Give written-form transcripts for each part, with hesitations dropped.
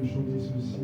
chant dit ceci.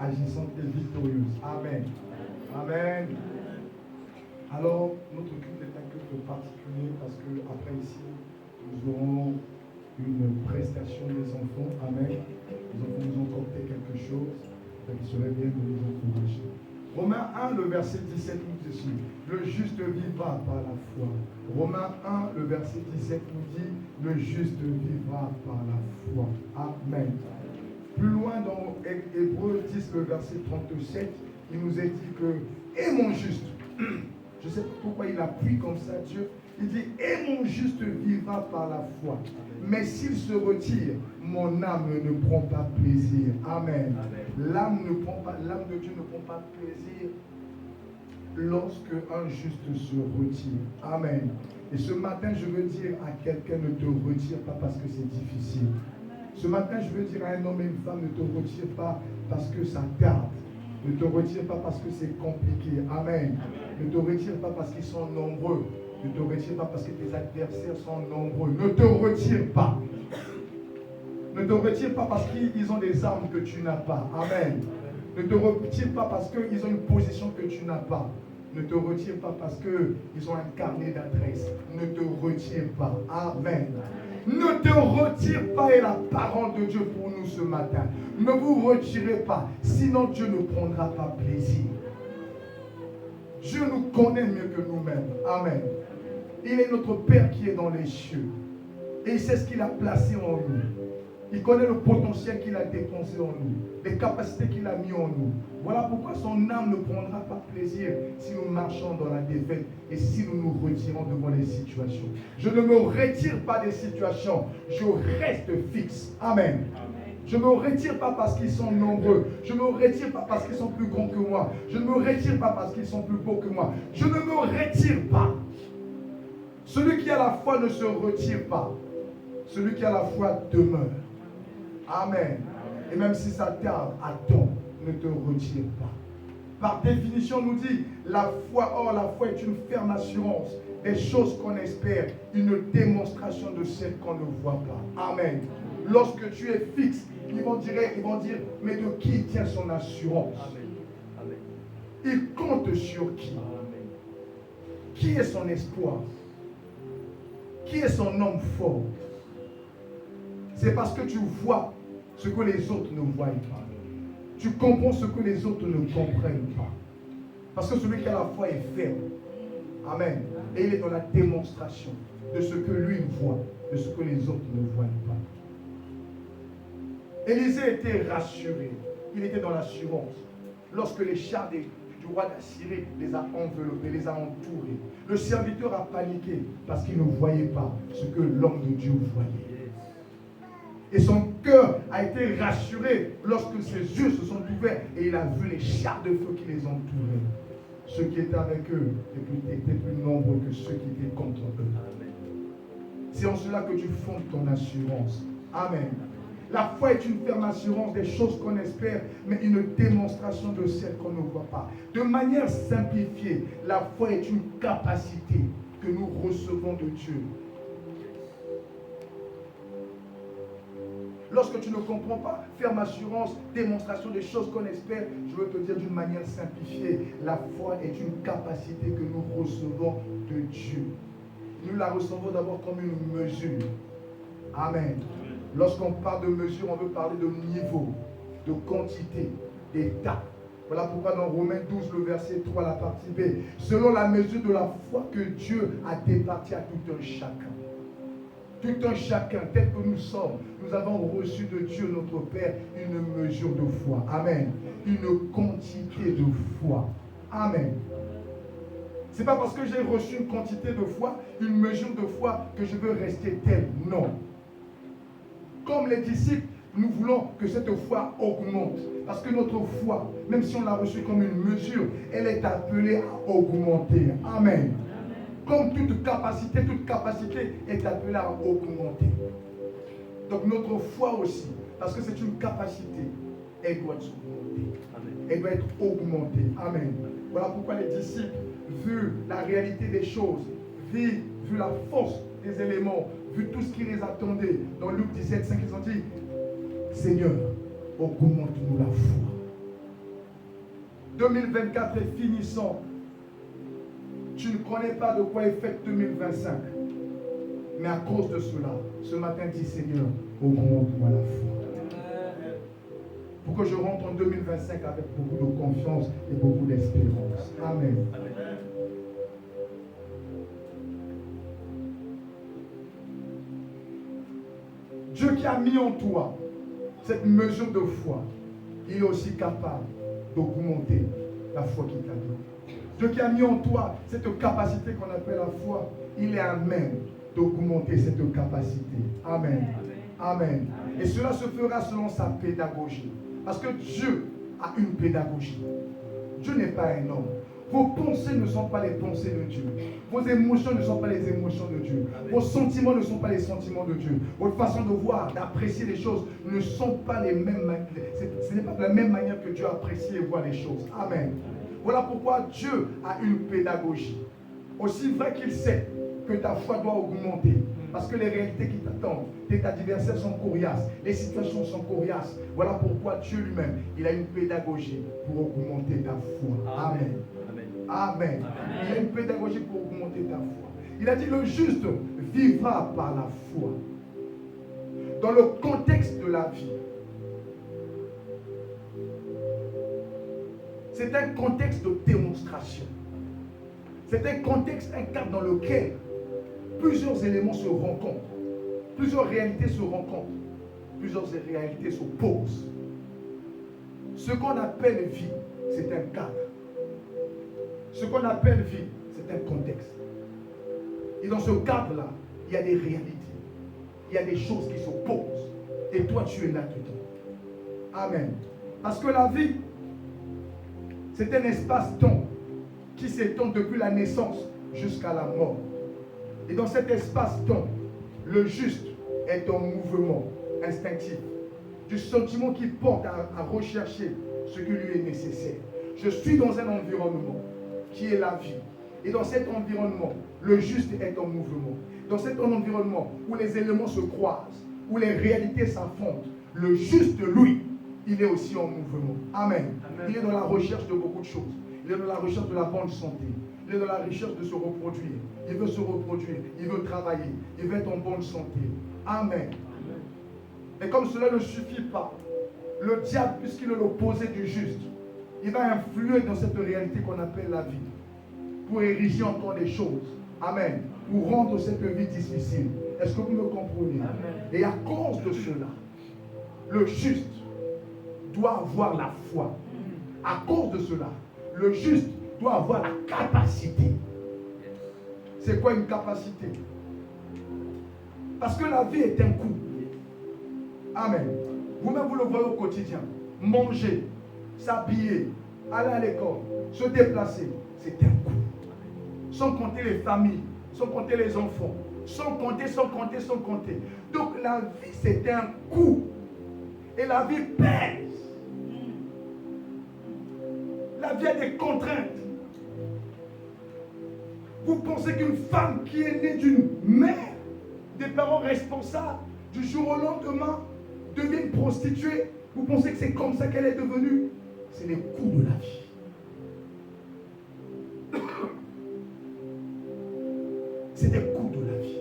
Agissante et victorieuse. Amen. Amen. Alors, notre culte est un culte particulier parce que après ici, nous aurons une prestation des enfants. Amen. Les enfants nous ont porté quelque chose. Donc, il serait bien de les encourager. Romains 1, le verset 17 nous dit ceci. Le juste vivra par la foi. Romains 1, le verset 17 nous dit, le juste vivra par la foi. Amen. Plus loin dans Hébreux 10, le verset 37, il nous est dit que, et mon juste, je ne sais pas pourquoi il appuie comme ça Dieu, il dit, et mon juste vivra par la foi. Mais s'il se retire, mon âme ne prend pas plaisir. Amen. L'âme de Dieu ne prend pas plaisir lorsque un juste se retire. Amen. Et ce matin, je veux dire à quelqu'un, ne te retire pas parce que c'est difficile. Ce matin, je veux dire à un homme et une femme, ne te retire pas parce que ça tarde. Ne te retire pas parce que c'est compliqué. Amen. Ne te retire pas parce qu'ils sont nombreux. Ne te retire pas parce que tes adversaires sont nombreux. Ne te retire pas. Ne te retire pas parce qu'ils ont des armes que tu n'as pas. Amen. Ne te retire pas parce qu'ils ont une position que tu n'as pas. Ne te retire pas parce qu'ils ont un carnet d'adresse. Ne te retire pas. Amen. Ne te retire pas est la parole de Dieu pour nous ce matin. Ne vous retirez pas, sinon Dieu ne prendra pas plaisir. Dieu nous connaît mieux que nous-mêmes. Amen. Il est notre Père qui est dans les cieux. Et il sait ce qu'il a placé en nous. Il connaît le potentiel qu'il a dépensé en nous, les capacités qu'il a mis en nous. Voilà pourquoi son âme ne prendra pas plaisir si nous marchons dans la défaite et si nous nous retirons devant les situations. Je ne me retire pas des situations, je reste fixe. Amen. Je ne me retire pas parce qu'ils sont nombreux. Je ne me retire pas parce qu'ils sont plus grands que moi. Je ne me retire pas parce qu'ils sont plus beaux que moi. Je ne me retire pas. Celui qui a la foi ne se retire pas. Celui qui a la foi demeure. Amen. Et même si ça tarde, attends, ne te retire pas. Par définition, on nous dit, la foi est une ferme assurance des choses qu'on espère, une démonstration de celles qu'on ne voit pas. Amen. Lorsque tu es fixe, ils vont dire, mais de qui tient son assurance? Amen. Il compte sur qui? Amen. Qui est son espoir? Qui est son homme fort? C'est parce que tu vois ce que les autres ne voient pas. Tu comprends ce que les autres ne comprennent pas. Parce que celui qui a la foi est ferme. Amen. Et il est dans la démonstration de ce que lui voit, de ce que les autres ne voient pas. Élisée était rassuré. Il était dans l'assurance. Lorsque les chars du roi d'Assyrie les a enveloppés, les a entourés. Le serviteur a paniqué parce qu'il ne voyait pas ce que l'homme de Dieu voyait. Et son cœur a été rassuré lorsque ses yeux se sont ouverts et il a vu les chars de feu qui les entouraient. Ceux qui étaient avec eux étaient plus nombreux que ceux qui étaient contre eux. C'est en cela que tu fondes ton assurance. Amen. La foi est une ferme assurance des choses qu'on espère, mais une démonstration de celles qu'on ne voit pas. De manière simplifiée, la foi est une capacité que nous recevons de Dieu. Lorsque tu ne comprends pas, ferme assurance, démonstration des choses qu'on espère, je veux te dire d'une manière simplifiée, la foi est une capacité que nous recevons de Dieu. Nous la recevons d'abord comme une mesure. Amen. Lorsqu'on parle de mesure, on veut parler de niveau, de quantité, d'état. Voilà pourquoi dans Romains 12, le verset 3, la partie B, selon la mesure de la foi que Dieu a départie à tout un chacun. Tout un chacun, tel que nous sommes, nous avons reçu de Dieu notre Père une mesure de foi. Amen. Une quantité de foi. Amen. Ce n'est pas parce que j'ai reçu une quantité de foi, une mesure de foi, que je veux rester tel. Non. Comme les disciples, nous voulons que cette foi augmente. Parce que notre foi, même si on l'a reçue comme une mesure, elle est appelée à augmenter. Amen. Comme toute capacité est appelée à augmenter. Donc notre foi aussi, parce que c'est une capacité, elle doit s'augmenter. Elle doit être augmentée. Amen. Voilà pourquoi les disciples, vu la réalité des choses, vu la force des éléments, vu tout ce qui les attendait, dans Luc 17, 5, ils ont dit, Seigneur, augmente-nous la foi. 2024 est finissant. Tu ne connais pas de quoi est fait 2025. Mais à cause de cela, ce matin, dis Seigneur, augmente-moi la foi. Pour que je rentre en 2025 avec beaucoup de confiance et beaucoup d'espérance. Amen. Dieu qui a mis en toi cette mesure de foi, il est aussi capable d'augmenter la foi qu'il t'a donnée. Dieu qui a mis en toi cette capacité qu'on appelle la foi, il est à même d'augmenter cette capacité. Amen. Amen. Et cela se fera selon sa pédagogie. Parce que Dieu a une pédagogie. Dieu n'est pas un homme. Vos pensées ne sont pas les pensées de Dieu. Vos émotions ne sont pas les émotions de Dieu. Vos sentiments ne sont pas les sentiments de Dieu. Votre façon de voir, d'apprécier les choses ne sont pas les mêmes. Ce n'est pas de la même manière que Dieu apprécie et voit les choses. Amen. Voilà pourquoi Dieu a une pédagogie. Aussi vrai qu'il sait que ta foi doit augmenter. Parce que les réalités qui t'attendent, tes adversaires sont coriaces, les situations sont coriaces. Voilà pourquoi Dieu lui-même, il a une pédagogie pour augmenter ta foi. Amen. Amen. Il a une pédagogie pour augmenter ta foi. Il a dit le juste vivra par la foi. Dans le contexte de la vie, c'est un contexte de démonstration. C'est un contexte, un cadre dans lequel plusieurs éléments se rencontrent, plusieurs réalités se rencontrent, plusieurs réalités s'opposent. Ce qu'on appelle vie, c'est un cadre. Ce qu'on appelle vie, c'est un contexte. Et dans ce cadre-là, il y a des réalités. Il y a des choses qui s'opposent. Et toi, tu es là-dedans. Amen. Parce que la vie, c'est un espace-temps qui s'étend depuis la naissance jusqu'à la mort. Et dans cet espace-temps, le juste est en mouvement instinctif, du sentiment qui porte à rechercher ce qui lui est nécessaire. Je suis dans un environnement qui est la vie. Et dans cet environnement, le juste est en mouvement. Dans cet environnement où les éléments se croisent, où les réalités s'affrontent, le juste, lui, il est aussi en mouvement. Amen. Il est dans la recherche de beaucoup de choses. Il est dans la recherche de la bonne santé. Il est dans la recherche de se reproduire. Il veut se reproduire. Il veut travailler. Il veut être en bonne santé. Amen. Et comme cela ne suffit pas, le diable, puisqu'il est l'opposé du juste, il va influer dans cette réalité qu'on appelle la vie, pour ériger encore des choses. Amen. Pour rendre cette vie difficile. Est-ce que vous me comprenez? Amen. Et à cause de cela, le juste doit avoir la foi. À cause de cela, le juste doit avoir la capacité. C'est quoi une capacité? Parce que la vie est un coup. Amen. Vous-même, vous le voyez au quotidien. Manger, s'habiller, aller à l'école, se déplacer, c'est un coup. Sans compter les familles, sans compter les enfants, sans compter. Donc la vie, c'est un coup. Et la vie pèse. La vie a des contraintes. Vous pensez qu'une femme qui est née d'une mère, des parents responsables, du jour au lendemain, devient une prostituée? Vous pensez que c'est comme ça qu'elle est devenue? C'est les coups de la vie. C'est des coups de la vie.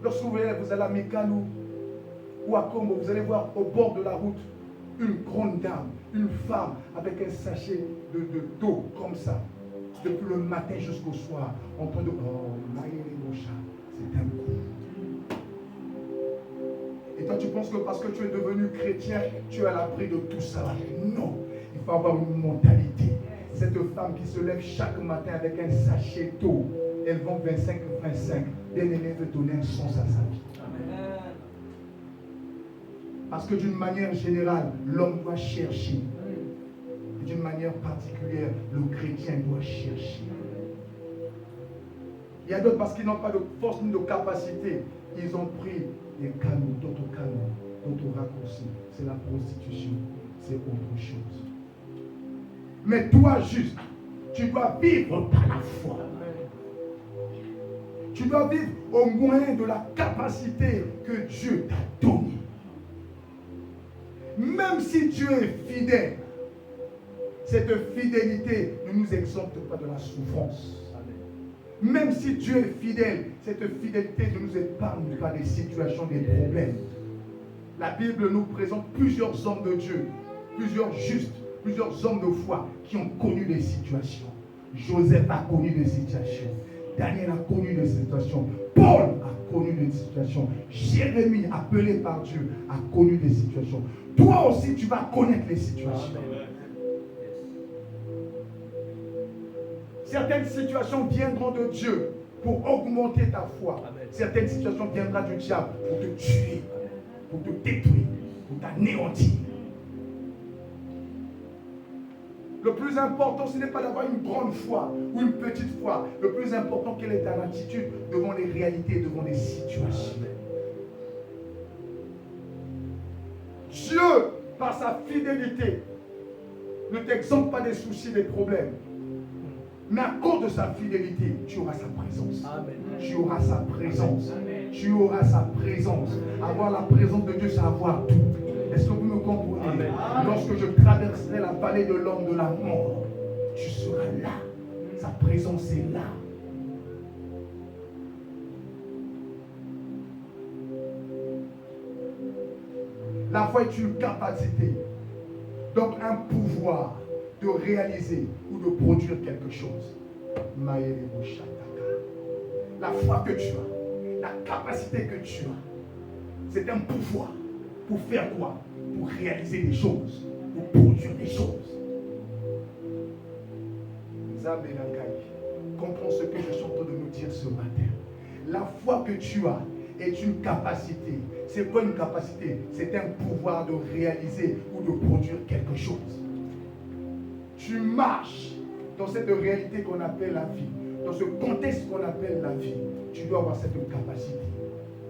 Lorsque vous allez à Mekano ou à Congo, vous allez voir au bord de la route une grande dame, une femme avec un sachet d'eau comme ça, depuis le matin jusqu'au soir, en train de... Oh, c'est un coup. Et toi, tu penses que parce que tu es devenu chrétien, tu es à l'abri de tout ça. Non, il faut avoir une mentalité. Cette femme qui se lève chaque matin avec un sachet d'eau, elle vend 25, bien-aimé veut donner un sens à sa vie. Amen. Parce que d'une manière générale, l'homme doit chercher. Et d'une manière particulière, le chrétien doit chercher. Il y a d'autres parce qu'ils n'ont pas de force ni de capacité. Ils ont pris des canaux, d'autres raccourcis. C'est la prostitution, c'est autre chose. Mais toi, juste, tu dois vivre par la foi. Tu dois vivre au moyen de la capacité que Dieu t'a donnée. Même si Dieu est fidèle, cette fidélité ne nous exempte pas de la souffrance. Même si Dieu est fidèle, cette fidélité ne nous épargne pas des situations, des problèmes. La Bible nous présente plusieurs hommes de Dieu, plusieurs justes, plusieurs hommes de foi qui ont connu des situations. Joseph a connu des situations. Daniel a connu des situations. Paul a connu des situations. Jérémie, appelé par Dieu, a connu des situations. Toi aussi, tu vas connaître les situations. Certaines situations viendront de Dieu pour augmenter ta foi. Certaines situations viendront du diable pour te tuer, pour te détruire, pour t'anéantir. Le plus important, ce n'est pas d'avoir une grande foi ou une petite foi. Le plus important, quelle est ta attitude devant les réalités, devant les situations. Dieu, par sa fidélité, ne t'exempte pas des soucis, des problèmes. Mais à cause de sa fidélité, tu auras sa présence. Amen. Tu auras sa présence. Amen. Tu auras sa présence. Avoir la présence de Dieu, c'est avoir tout. Est-ce que vous me comprenez? Amen. Lorsque je traverserai la vallée de l'homme de la mort, tu seras là. Sa présence est là. La foi est une capacité, donc un pouvoir de réaliser ou de produire quelque chose. La foi que tu as, la capacité que tu as, c'est un pouvoir pour faire quoi? Pour réaliser des choses, pour produire des choses. Comprends ce que je suis en train de nous dire ce matin. La foi que tu as est une capacité. C'est quoi une capacité? C'est un pouvoir de réaliser ou de produire quelque chose. Tu marches dans cette réalité qu'on appelle la vie, dans ce contexte qu'on appelle la vie. Tu dois avoir cette capacité,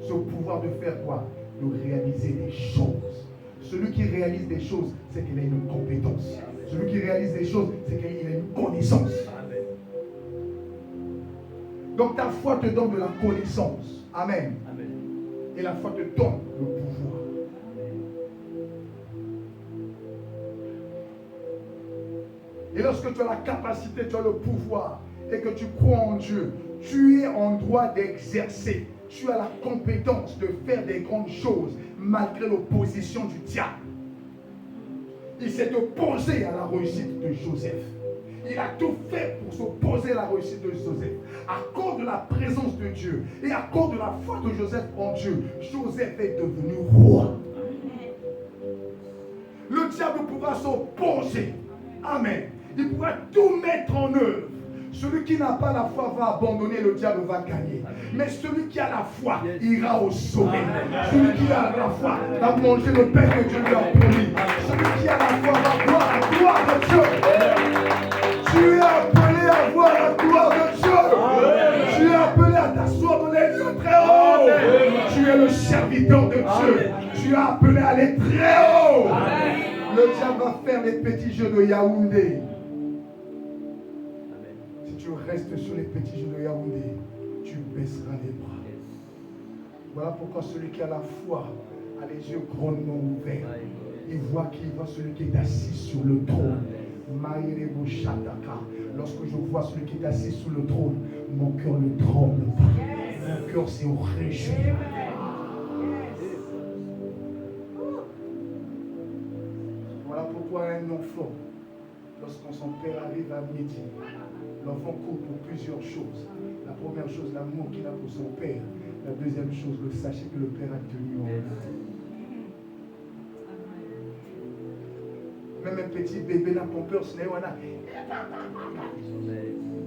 ce pouvoir de faire quoi? De réaliser des choses. Celui qui réalise des choses, c'est qu'il a une compétence. Celui qui réalise des choses, c'est qu'il a une connaissance. Donc ta foi te donne de la connaissance. Amen. Amen. Et la foi te donne le pouvoir. Et lorsque tu as la capacité, tu as le pouvoir et que tu crois en Dieu, tu es en droit d'exercer. Tu as la compétence de faire des grandes choses malgré l'opposition du diable. Il s'est opposé à la réussite de Joseph. Il a tout fait pour s'opposer à la réussite de Joseph. À cause de la présence de Dieu et à cause de la foi de Joseph en Dieu, Joseph est devenu roi. Le diable pourra s'opposer. Amen. Il pourra tout mettre en œuvre. Celui qui n'a pas la foi va abandonner, le diable va gagner. Mais celui qui a la foi ira au sommet. Celui qui a la foi va manger le pain que Dieu lui a promis. Celui qui a la foi va voir la gloire de Dieu. Tu es appelé à voir la gloire de Dieu. Tu es appelé à t'asseoir dans les lieux très hauts. Tu es le serviteur de Dieu. Tu es appelé à aller très haut. Le diable va faire les petits jeux de Yaoundé. Si tu restes sur les petits jeux de Yaoundé, tu baisseras les bras. Voilà pourquoi celui qui a la foi a les yeux grandement ouverts. Il voit celui qui est assis sur le trône. Lorsque je vois celui qui est assis sur le trône, mon cœur ne tremble pas. Mon cœur s'est réjoui. Voilà pourquoi un enfant, lorsqu'on son père arrive à midi, l'enfant court pour plusieurs choses. La première chose, l'amour qu'il a pour son père. La deuxième chose, le sachet que le père a tenu en main. Même un petit bébé n'a pas peur, ce n'est pas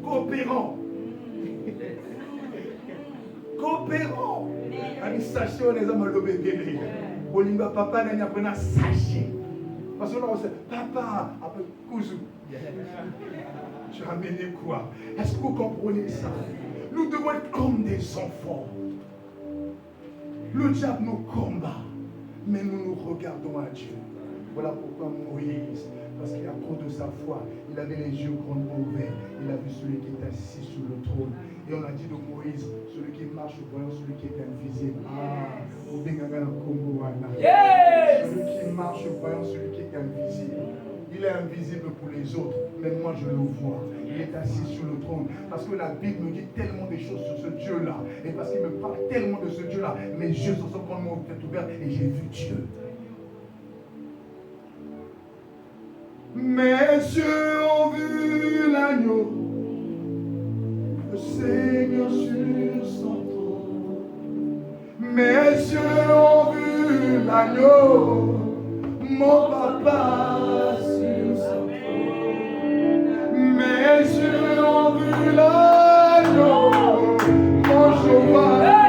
coopérant. Coopérant. Un sachet, on les a mal au bébé. Bolinga papa n'a pas un sachet. Parce que là, on sait, papa, après Kouzou. Tu as amené quoi? Est-ce que vous comprenez ça? Nous devons être comme des enfants. Le diable nous combat, mais nous nous regardons à Dieu. Voilà pourquoi Moïse, parce qu'à cause de sa foi, il avait les yeux grandement ouverts. Il a vu celui qui est assis sur le trône. Et on a dit de Moïse, celui qui marche voyant celui qui est invisible. Celui qui marche voyant celui qui est invisible. Il est invisible pour les autres, mais moi je le vois. Il est assis sur le trône. Parce que la Bible me dit tellement de choses sur ce Dieu-là. Et parce qu'il me parle tellement de ce Dieu-là, mes yeux se sont grandement ouverts et j'ai vu Dieu. Mes yeux ont vu l'agneau, le Seigneur sur son trône. Mes yeux ont vu l'agneau, mon papa sur son trône. Mes yeux ont vu l'agneau, mon Jéhovah.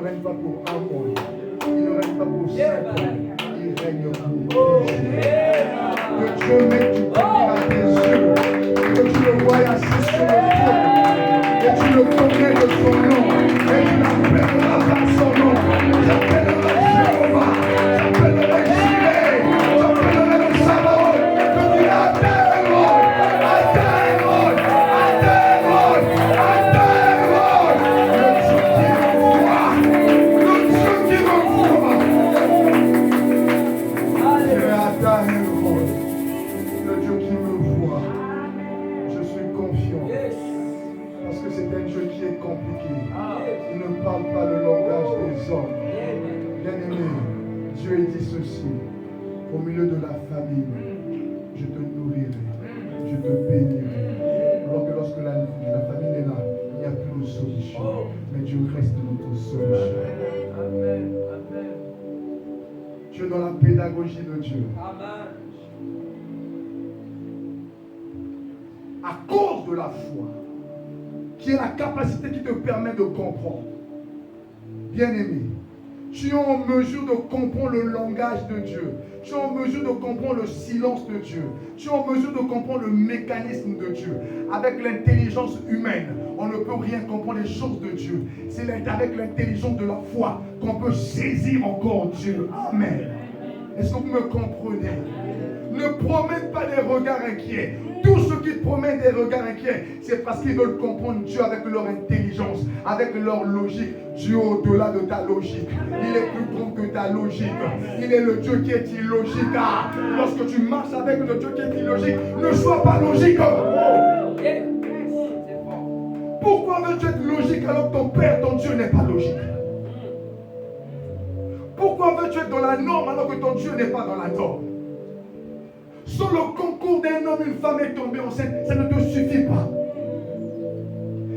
règne pas pour un mois. Il ne règne pas pour 5 ans. Il règne pour toujours. Que Dieu mette du plaisir à tes yeux. Que tu le voies assis sur le trône. Et tu le connais de son nom. Et tu l'appelleras par son nom. J'appellerai Jéhovah. J'appellerai Jireh. J'appellerai le Sabaoth. Que tu l'adores. Adore. Adore. Adore. Le Dieu qui m'envoie. Le Dieu qui m'envoie. Je adore. Le Dieu qui me voit. Je suis confiant. Parce que c'est un Dieu qui est compliqué. Il ne parle pas le langage des hommes. Bien-aimé, Dieu dit ceci. Au milieu de la famine, je te nourrirai, je te bénirai. Alors que lorsque la famine est là, il n'y a plus de solution. Mais Dieu reste notre solution. Amen. Tu es dans la pédagogie de Dieu. Amen. À cause de la foi, qui est la capacité qui te permet de comprendre. Bien-aimé, tu es en mesure de comprendre le langage de Dieu. Tu es en mesure de comprendre le silence de Dieu. Tu es en mesure de comprendre le mécanisme de Dieu. Avec l'intelligence humaine, on ne peut rien comprendre les choses de Dieu. C'est avec l'intelligence de la foi qu'on peut saisir encore Dieu. Amen. Est-ce que vous me comprenez? Ne promène pas des regards inquiets. Tous ceux qui promènent des regards inquiets, c'est parce qu'ils veulent comprendre Dieu avec leur intelligence, avec leur logique. Dieu au-delà de ta logique. Il est plus grand que ta logique. Il est le Dieu qui est illogique. Ah, lorsque tu marches avec le Dieu qui est illogique, ne sois pas logique. Pourquoi veux-tu être logique alors que ton Père, ton Dieu n'est pas logique? Pourquoi veux-tu être dans la norme alors que ton Dieu n'est pas dans la norme? Sur le concours d'un homme, une femme est tombée enceinte, ça ne te suffit pas.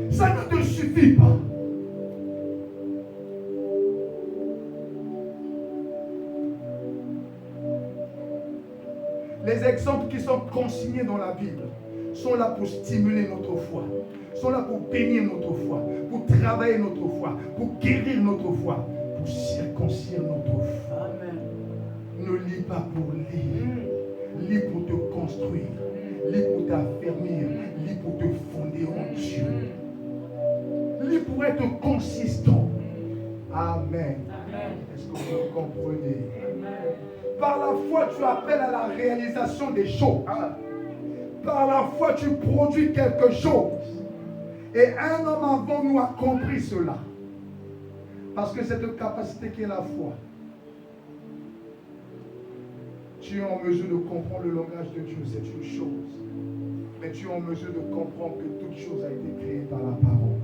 Ça ne te suffit pas. Les exemples qui sont consignés dans la Bible sont là pour stimuler notre foi, sont là pour bénir notre foi, pour travailler notre foi, pour guérir notre foi, pour circoncire notre foi. Amen. Ne lis pas pour lire. Lis pour te construire, lis pour t'affermir, lis pour te fonder en Dieu. Lis pour être consistant. Amen. Est-ce que vous me comprenez? Par la foi, tu appelles à la réalisation des choses. Par la foi, tu produis quelque chose. Et un homme avant nous a compris cela. Parce que cette capacité qui est la foi, tu es en mesure de comprendre le langage de Dieu, c'est une chose. Mais tu es en mesure de comprendre que toute chose a été créée par la parole.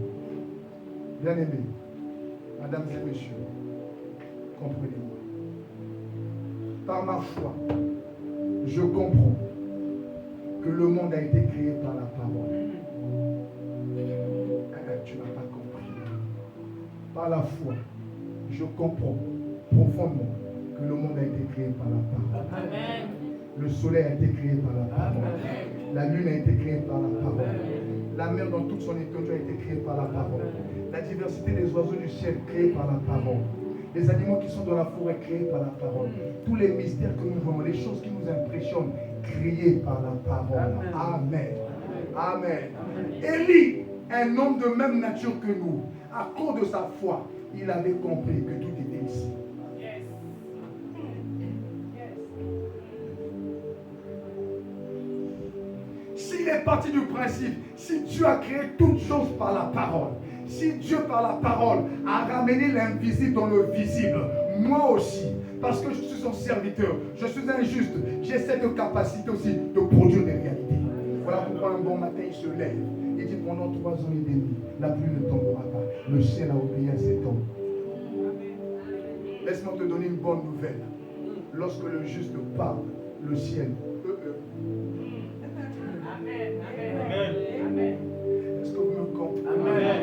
Bien-aimés, mesdames et messieurs, comprenez-moi. Par ma foi, je comprends que le monde a été créé par la parole. Tu n'as pas compris. Par la foi, je comprends profondément que le monde a été créé par la parole. Amen. Le soleil a été créé par la parole. Amen. La lune a été créée par la parole. La mer dans toute son étendue a été créée par la parole. La diversité des oiseaux du ciel créée par la parole. Les animaux qui sont dans la forêt créés par la parole. Tous les mystères que nous voyons, les choses qui nous impressionnent, créées par la parole. Amen. Amen. Élie, un homme de même nature que nous, à cause de sa foi, il avait compris que tout était ici. S'il est parti du principe, si Dieu a créé toutes choses par la parole, si Dieu par la parole a ramené l'invisible dans le visible, moi aussi, parce que je suis son serviteur, je suis injuste, j'ai cette capacité aussi de produire des réalités. Voilà pourquoi un bon matin il se lève. Il dit pendant 3 ans et demi, la pluie ne tombera pas. Le ciel a obéi à cet homme. Laisse-moi te donner une bonne nouvelle. Lorsque le juste parle, le ciel Amen. Est-ce que vous me comprenez? Amen.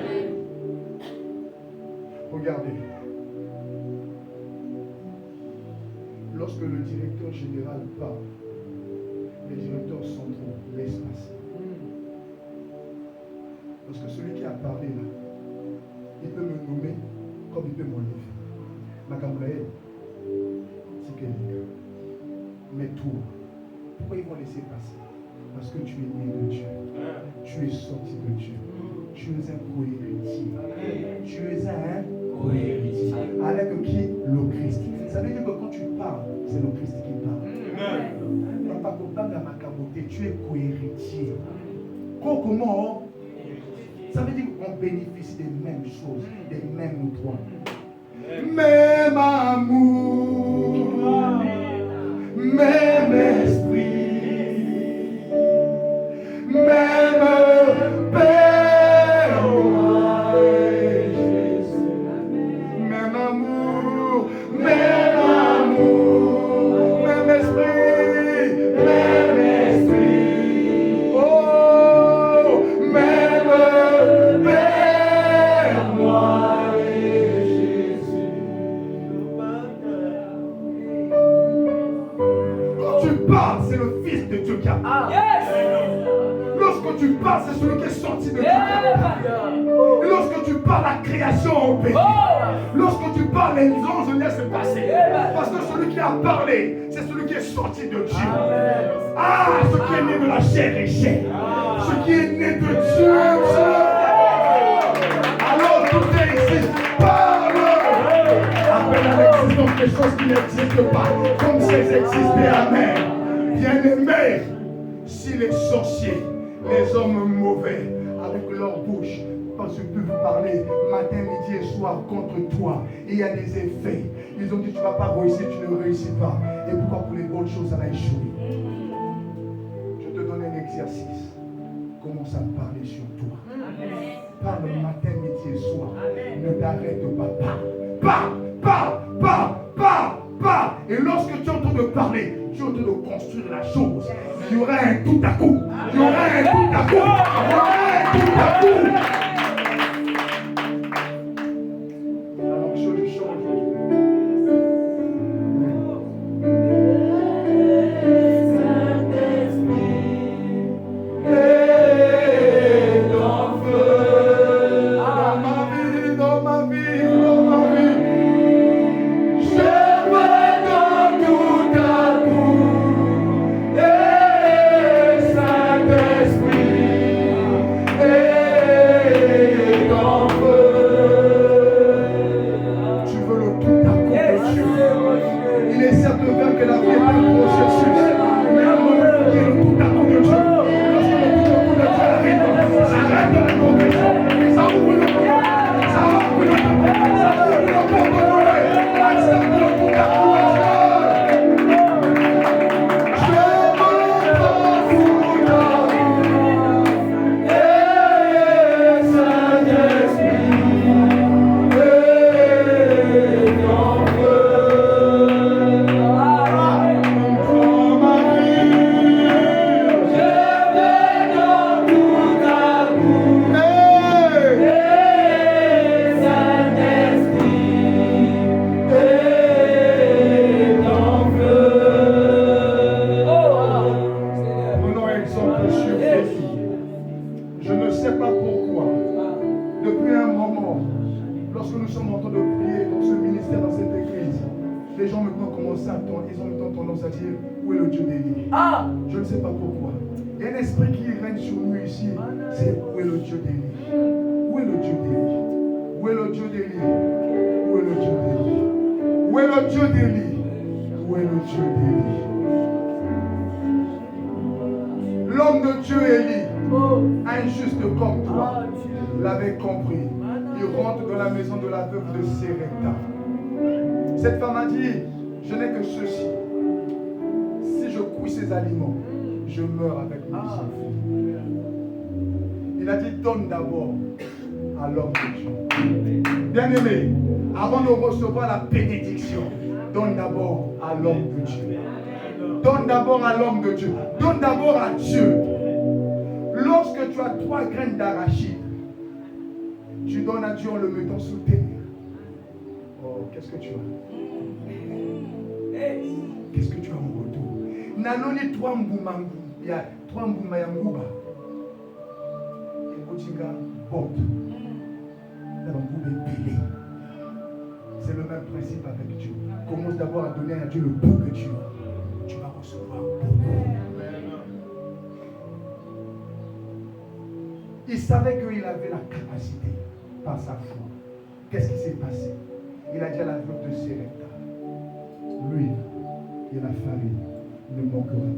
Regardez. Lorsque le directeur général parle, les directeurs centraux laissent passer. Parce que celui qui a parlé là, il peut me nommer comme il peut m'enlever. Ma camarade, c'est quelqu'un. Mais tout, pourquoi ils vont laisser passer? Parce que tu es né de Dieu. Tu es sorti de Dieu. Tu es un co-héritier. Tu es un co-héritier. Avec qui? Le Christ. Ça veut dire que quand tu parles, c'est le Christ qui parle. Papa, tu es co-héritier. Comment? Ça veut dire qu'on bénéficie des mêmes choses, des mêmes droits. Même amour, même esprit, même Père, Jésus. Même amour, même esprit, même esprit. Oh, même Père, moi et Jésus. Quand tu parles, c'est le Fils de Dieu qui a parlé. Lorsque tu parles, c'est celui qui est sorti de Dieu qui a parlé. Et lorsque tu parles, la création obéit. Lorsque tu parles, les anges laissent passer. Parce que celui qui a parlé, c'est celui qui est sorti de Dieu. Ah, ce qui est né de la chair est chair. Ce qui est né de Dieu. Alors tout existe. Parle. Appelle à l'existence des choses qui n'existent pas. Comme si elles existaient. Amen. Bien-aimé, si les sorciers, les hommes mauvais, avec leur bouche, parce qu'ils peuvent parler matin, midi et soir contre toi, et il y a des effets. Ils ont dit tu ne vas pas réussir, tu ne réussis pas. Et pourquoi pour les bonnes choses ça va échouer? Je te donne un exercice. Commence à parler sur toi. Parle matin, midi et soir. Ne t'arrête pas. Parle. Et lorsque tu es en train de parler, tu es en train de construire la chose. Il y aura un tout à coup. La chose du change. Dans ma vie. Je ne sais pas pourquoi. Il y a un esprit qui règne sur nous ici. C'est où est le Dieu d'Élie? Où est le Dieu d'Élie? Où est le Dieu d'Élie? Où est le Dieu d'Élie? Où est le Dieu d'Élie? Où est le Dieu d'Élie? L'homme de Dieu Élie, injuste comme toi, l'avait compris. Il rentre dans la maison de la veuve de Sérepta. Cette femme a dit, je n'ai que ceci. Si je couille ces aliments, je meurs avec mes enfants. Il a dit, donne d'abord à l'homme de Dieu. Bien-aimé, avant de recevoir la bénédiction, donne d'abord à l'homme de Dieu. Donne d'abord à l'homme de Dieu. Donne d'abord à Dieu. Lorsque tu as 3 graines d'arachide, tu donnes à Dieu en le mettant sous terre. Oh, qu'est-ce que tu as? Qu'est-ce que tu as en retour? Nanoni 3 mboumangu, il y a 3 mboumayamouba. Et Kotinga porte. D'abord, vous belé. C'est le même principe avec Dieu. Commence d'abord à donner à Dieu le peu que tu as. Tu vas recevoir beaucoup. Il savait qu'il avait la capacité par sa foi. Qu'est-ce qui s'est passé? Il a dit à la veuve de Sérepta, l'huile et la farine ne manqueront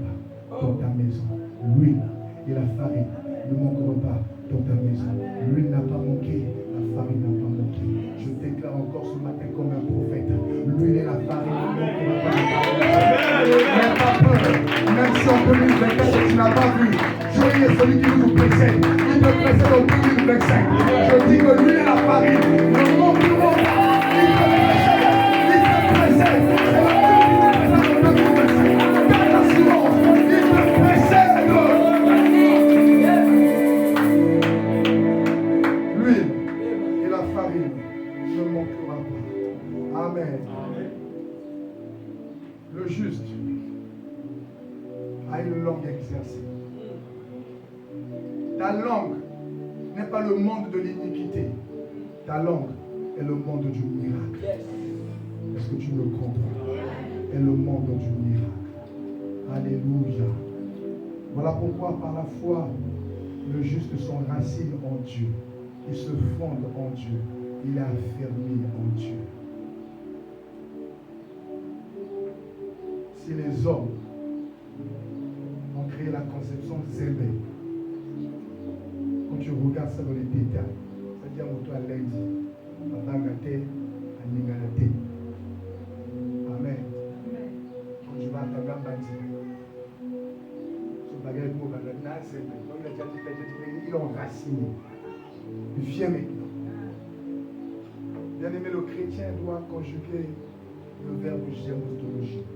pas dans ta maison. L'huile et la farine ne manqueront pas dans ta maison. L'huile n'a pas manqué, la farine n'a pas manqué. Je déclare encore ce matin comme un prophète, l'huile et la farine ne manqueront pas dans ta maison. N'aie pas peur, même si en 2024 tu n'as pas vu, Dieu est celui qui nous précède. Il te précède en 2025. Je dis que l'huile et la farine ne manqueront pas. Il te précède. Il te précède. C'est la première en 2025. Garde l'assurance. Il te précède. L'huile et la farine ne manqueront pas. Amen. Le juste a une langue exercée. Ta langue n'est pas le monde de l'iniquité. Ta langue est le monde du miracle. Est-ce que tu me comprends? Est le monde du miracle. Alléluia. Voilà pourquoi par la foi, le juste s'enracine en Dieu. Il se fonde en Dieu. Il est affermi en Dieu. Si les hommes ont créé la conception de Zébé, quand tu regardes ça dans les détails, c'est-à-dire moto à lundi, à Bangate, à Ningalate. Amen. Quand tu vas à Tagambati, ce bagage pour Bangate, c'est il est enraciné. Il vient maintenant. Bien aimé, le chrétien doit conjuguer le verbe gémotologie.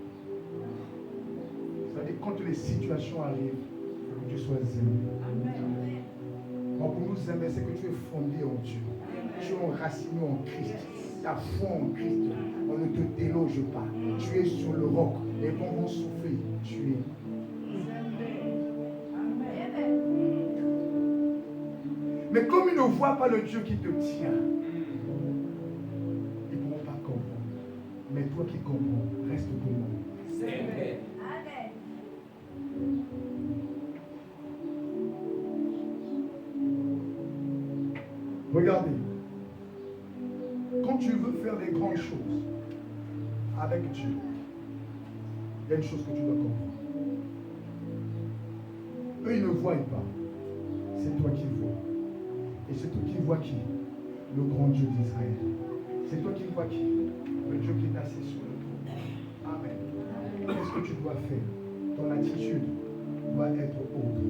C'est-à-dire quand les situations arrivent, que tu sois aimé. Pour nous aimer, c'est que tu es fondé en Dieu. Tu es enraciné en Christ. Ta foi en Christ, on ne te déloge pas. Tu es sur le roc. Les vents vont souffler. Tu es. Mais comme ils ne voient pas le Dieu qui te tient, ils ne pourront pas comprendre. Mais toi qui comprends, reste comment? Amen. Regardez, quand tu veux faire des grandes choses avec Dieu, il y a une chose que tu dois comprendre. Eux, ils ne voient pas. C'est toi qui vois. Et c'est toi qui vois qui? Le grand Dieu d'Israël. C'est toi qui vois qui? Le Dieu qui est assis sur le trône. Amen. Qu'est-ce que tu dois faire? Ton attitude doit être autre.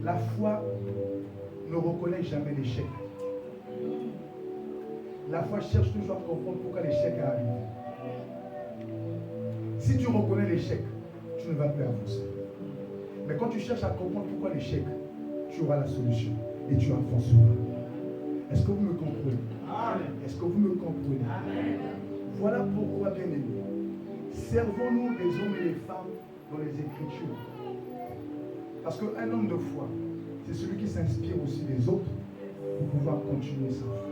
La foi ne reconnaît jamais l'échec. La foi cherche toujours à comprendre pourquoi l'échec arrive. Si tu reconnais l'échec, tu ne vas plus avancer. Mais quand tu cherches à comprendre pourquoi l'échec, tu auras la solution et tu avanceras. Est-ce que vous me comprenez? Est-ce que vous me comprenez? Voilà pourquoi, bien aimés, servons-nous les hommes et les femmes dans les Écritures. Parce qu'un homme de foi, c'est celui qui s'inspire aussi des autres pour pouvoir continuer sa foi.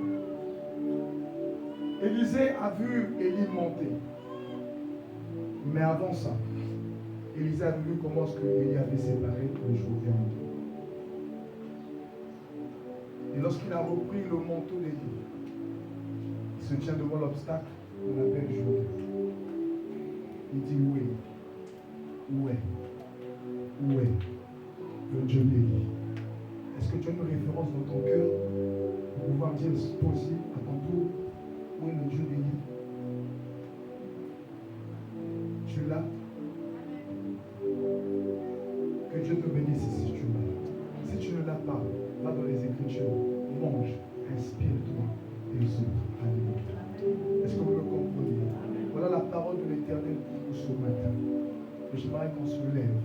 Élisée a vu Élie monter. Mais avant ça, Élisée a vu comment Élie avait séparé le Jourdain en deux. Et lorsqu'il a repris le manteau d'Élie, il se tient devant l'obstacle qu'on appelle Jourdain. Il dit où est? Où est? Où est le Dieu d'Élie? Est-ce que tu as une référence dans ton cœur pour pouvoir dire, poser à ton tour, où est le Dieu d'Élie? Tu l'as? Que Dieu te bénisse si tu l'as. Si tu ne l'as pas, va dans les Écritures, mange, inspire-toi des autres. Alléluia. Est-ce que vous me comprenez? Voilà la parole de l'Éternel pour vous ce matin. Et j'aimerais qu'on se lève.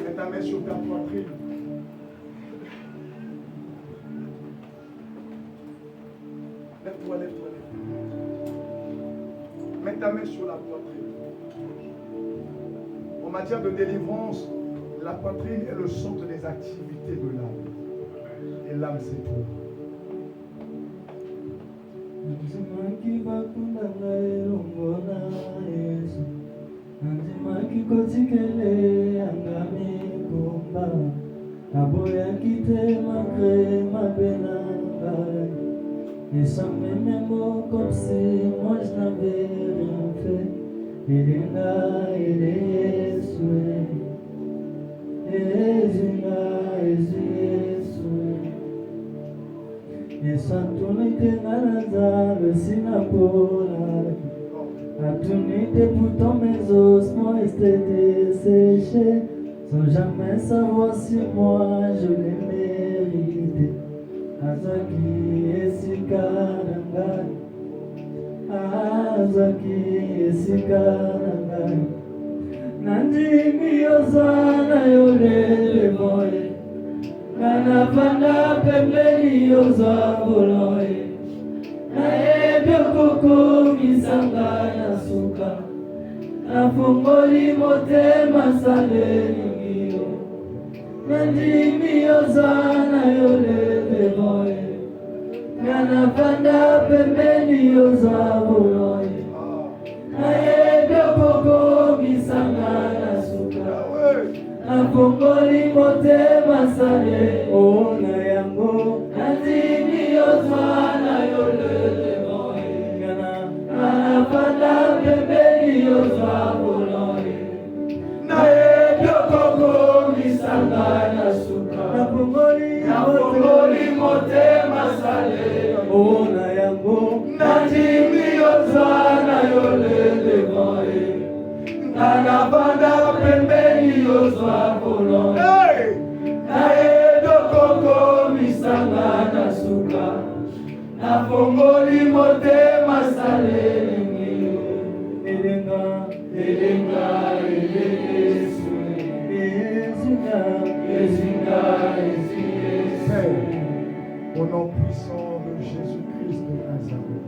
Mets ta main sur ta poitrine. Lève-toi, lève-toi, lève-toi. Mets ta main sur la poitrine. En matière de délivrance, La poitrine est le centre des activités de l'âme. Et l'âme, c'est toi. Et sans mes mots comme si moi je n'avais rien fait. Il est là, il est soué. Et sans tourner nada, le sinapola. A tourner pourtant mes ossements étaient desséchés. Sans jamais savoir si moi je l'ai mérité. Azaki esikanangai, Azaki esikanangai. Nandimi ozana yolele moye, Nanavanda pembeni oza boloye. Naebyo koko misanga na suka, Nafungoli motema saleni ngio. Nandimi ozana yolele moye, Nanavanda pembeni oza boloye. Naebyo koko misanga na suka, Nafungoli motema sale ona yango. Nandimi ozana yolele moye, Nanavanda pembeni oza boloye. Naebyo koko misanga na suka, Nafungoli motema sale ona yango. Nandimi ozana yolele moye, Nanavanda pembeni oza boloye. Naebyo koko misanga na suka, Nafungoli motema sale ngio. Elenga, elenga, Yesu, Ezinga, Ezinga, Ezinga. Père, au nom puissant de Jésus-Christ de Nazareth,